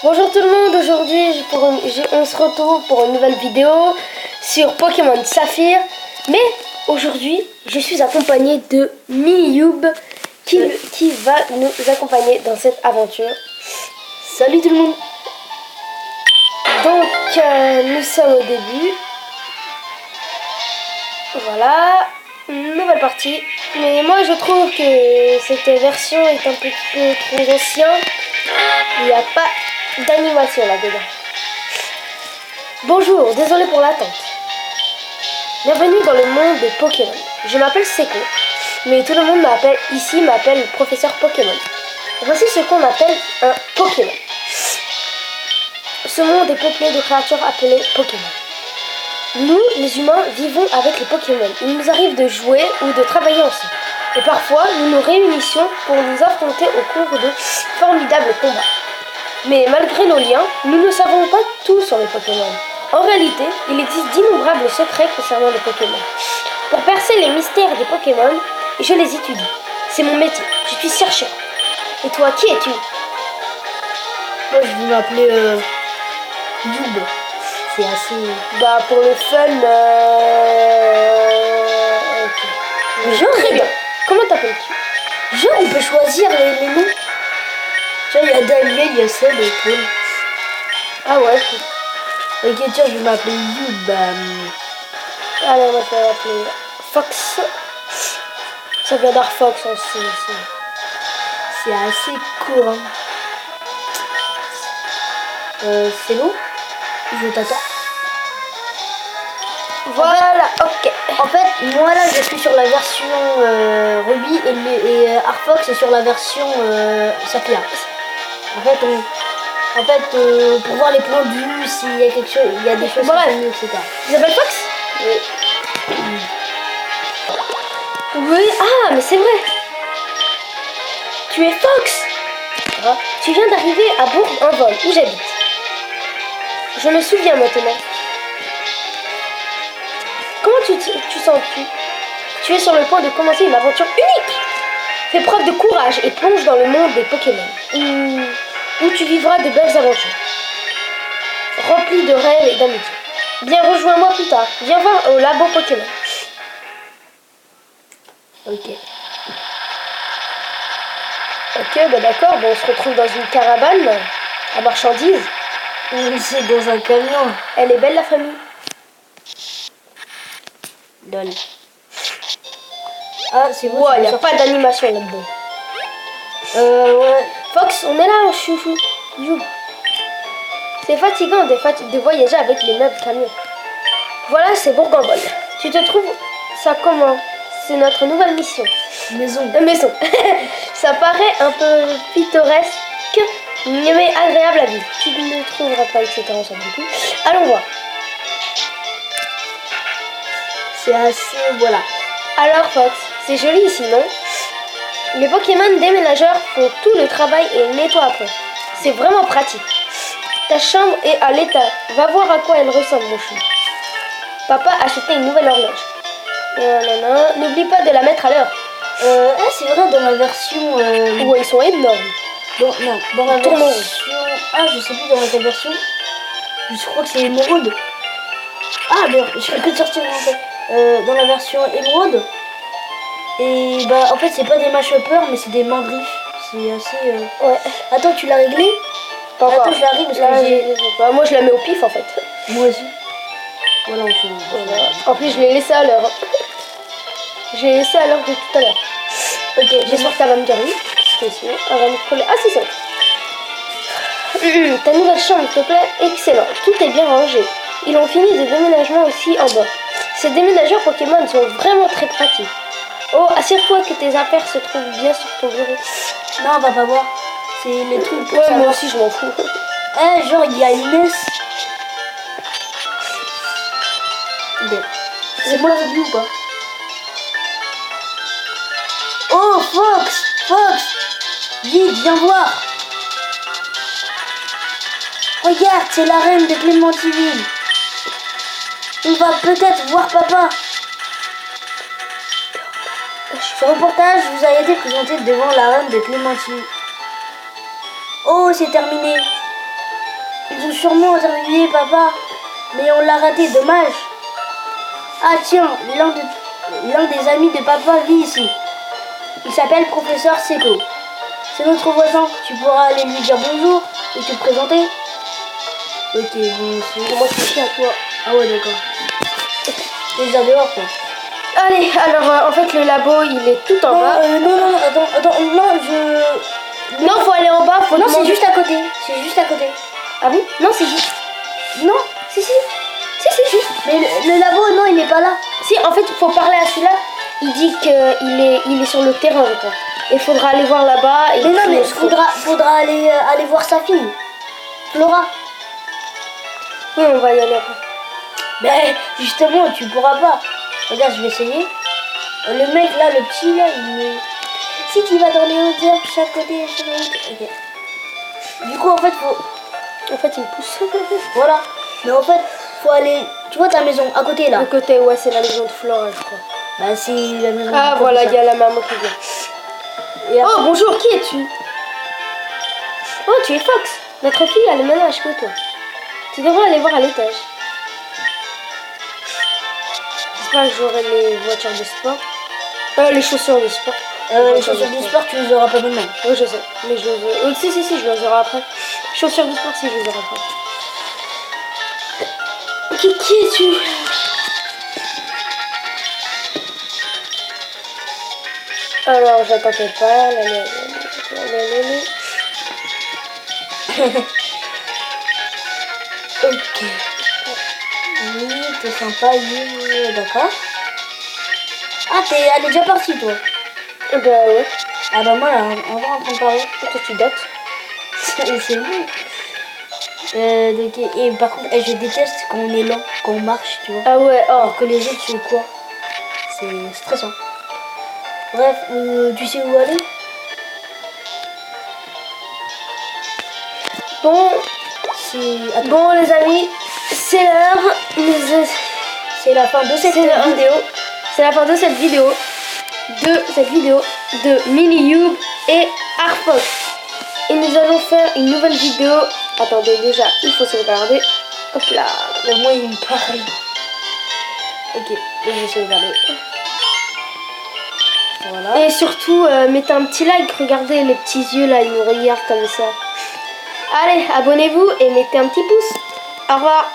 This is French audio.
Bonjour tout le monde, aujourd'hui on se retrouve pour une nouvelle vidéo sur Pokémon Saphir. Mais aujourd'hui je suis accompagnée de Miyub qui va nous accompagner dans cette aventure. Salut tout le monde. Donc nous sommes au début. Voilà, nouvelle partie. Mais moi je trouve que cette version est un peu trop ancienne. Il n'y a pas d'animation là-dedans. Bonjour, désolé pour l'attente. Bienvenue dans le monde des Pokémon. Je m'appelle Seko, mais tout le monde m'appelle professeur Pokémon. Voici ce qu'on appelle un Pokémon. Ce monde est peuplé de créatures appelées Pokémon. Nous, les humains, vivons avec les Pokémon. Il nous arrive de jouer ou de travailler ensemble. Et parfois, nous nous réunissions pour nous affronter au cours de formidables combats. Mais malgré nos liens, nous ne savons pas tout sur les Pokémon. En réalité, il existe d'innombrables secrets concernant les Pokémon. Pour percer les mystères des Pokémon, je les étudie. C'est mon métier. Je suis chercheur. Et toi, qui es-tu? Moi, je vais m'appeler Youb. C'est assez... Bah, pour le fun... Ok. Genre, très bien. Comment t'appelles-tu? Genre, on peut choisir les noms. Tu vois, il y a Daniel, il y a Seb et Paul. Ah ouais. Ok, tiens, je vais m'appeler Youb. Allez, moi je vais l'appeler Fox. Ça vient d'Ar Fox aussi. C'est assez court. Hein. C'est long. Je t'attends. Voilà, ok. En fait, moi là, je suis sur la version Ruby et Arfox est sur la version Saphir. En fait, pour voir les points de vue, s'il y a quelque chose, il y a des choses Bref. mieux, etc. Tu t'appelles Fox? Oui. Oui, ah, mais c'est vrai. Tu es Fox. Ah. Tu viens d'arriver à Bourg-en-Vol, où j'habite. Je me souviens maintenant. Comment tu sens-tu? Tu es sur le point de commencer une aventure unique. Fais preuve de courage et plonge dans le monde des Pokémon, où tu vivras de belles aventures, remplies de rêves et d'amitié. Viens, rejoins-moi plus tard. Viens voir au labo Pokémon. Ok. Ok, bah d'accord, bon, on se retrouve dans une caravane à marchandises. C'est dans un camion. Elle est belle la famille. Lol. Ah, c'est bon. Ouais, il n'y a pas d'animation là-dedans. Ouais. Fox, on est là, chouchou. You. C'est fatigant de voyager avec les meubles camions. Voilà, c'est Bourg-en-Vol. Tu te trouves ça comment? C'est notre nouvelle mission. Maison. Maison. Ça paraît un peu pittoresque, mais agréable à vivre. Tu ne trouveras pas, etc. ensemble du coup. Allons voir. C'est assez... Voilà. Alors Fox, c'est joli ici, non? Les Pokémon déménageurs font tout le travail et nettoient après. C'est vraiment pratique. Ta chambre est à l'état. Va voir à quoi elle ressemble, mon chou. Papa a acheté une nouvelle horloge. N'oublie pas de la mettre à l'heure. C'est vrai, dans la version... Ouais, ils sont énormes. Dans la version... Ah, je sais plus dans quelle version. Je crois que c'est Émeraude. Ah, merde, je fais que de sortir en fait. Dans la version Émeraude. Et bah, en fait, c'est pas des mash-uppers, mais c'est des mains griffes. C'est assez... Ouais. Attends, tu l'as réglé? Pas encore. Attends, je l'arrive parce Là, que j'ai... moi, je la mets au pif, en fait. Moi aussi. Voilà, on fait... Voilà. En plus, je l'ai laissé à l'heure. J'ai laissé à l'heure de tout à l'heure. Ok, j'espère que ça va me dire oui. Parce que sinon, elle va me coller. Ah, si, c'est bon. Ta nouvelle chambre te plaît? Excellent. Tout est bien rangé. Ils ont fini des déménagements aussi en bas. Ces déménageurs Pokémon sont vraiment très pratiques. Oh, assure-toi que tes affaires se trouvent bien sur ton bureau. Non, on va pas voir. C'est les trucs pour Ouais, savoir. moi aussi, je m'en fous. Genre, il y a une S. C'est moi la ou pas? Oh, Fox, vite, viens voir. Regarde, c'est la reine de Clémentiville. On va peut-être voir papa. Ce reportage vous a été présenté devant la reine de Clémentiville. Oh, c'est terminé. Ils ont sûrement interviewé papa, mais on l'a raté, dommage. Ah tiens, l'un des amis de papa vit ici. Il s'appelle professeur Seko. C'est notre voisin, tu pourras aller lui dire bonjour et te présenter. Ok, bon, Moi, c'est à toi. Ah ouais, d'accord. Déjà dehors, quoi. Allez, alors en fait, le labo, il est tout en bas. Non, attends, non, Non, faut aller en bas, faut Non, c'est demander- juste à côté. C'est juste à côté. Ah bon? Non, c'est juste. Non, Si, si. Si. mais le labo, non, il n'est pas là. Si, en fait, il faut parler à celui-là. Il dit qu'il est sur le terrain, je crois. Il faudra aller voir là-bas. Mais non, mais faudra aller voir sa fille. Flora. Oui, on va y aller après. Mais justement, tu pourras pas. Regarde, je vais essayer. Le mec là, le petit là, il me... Si tu vas dans les hauteurs, chaque côté, chaque côté. Ok. Du coup, en fait, faut... En fait, il me pousse. Voilà. Mais en fait, faut aller... Tu vois ta maison, à côté là. Le côté, ouais, c'est la maison de Flora, je crois. Bah, c'est la maison. Ah, de voilà, il y professeur. a la maman qui vient. Et après- Oh, bonjour, qui es-tu? Oh, tu es Fox. Notre fille a le même âge que toi. Tu devrais aller voir à l'étage. J'espère que j'aurai les voitures de sport. Les chaussures de sport. les chaussures du sport, tu les auras pas demain. Oui, je sais. Mais je les veux. Si, je les aurai après. Chaussures de sport, si, je les aurai après. Qui es-tu? Alors, j'attends qu'elle parle. Allez. Ok. Oui, t'es sympa, oui, d'accord. Ah, elle est déjà partie, toi. Bah ouais. Ah bah moi, là, on va en train de parler. Toi, tu dates. C'est vrai. Donc, et par contre, je déteste quand on est lent, quand on marche, tu vois. Ah ouais, oh. Alors que les autres, tu quoi? C'est stressant. Bref, tu sais où aller? Bon, Attends, bon les amis, c'est l'heure. c'est la fin de cette C'est la vidéo. C'est la fin de cette vidéo. De Mini-You et Arfox. Et nous allons faire une nouvelle vidéo. Attendez, déjà, il faut sauvegarder. Hop là. Au moins, il me parle. Ok, je vais sauvegarder. Voilà. Et surtout, mettez un petit like. Regardez les petits yeux là, ils nous regardent comme ça. Allez, abonnez-vous et mettez un petit pouce. Au revoir.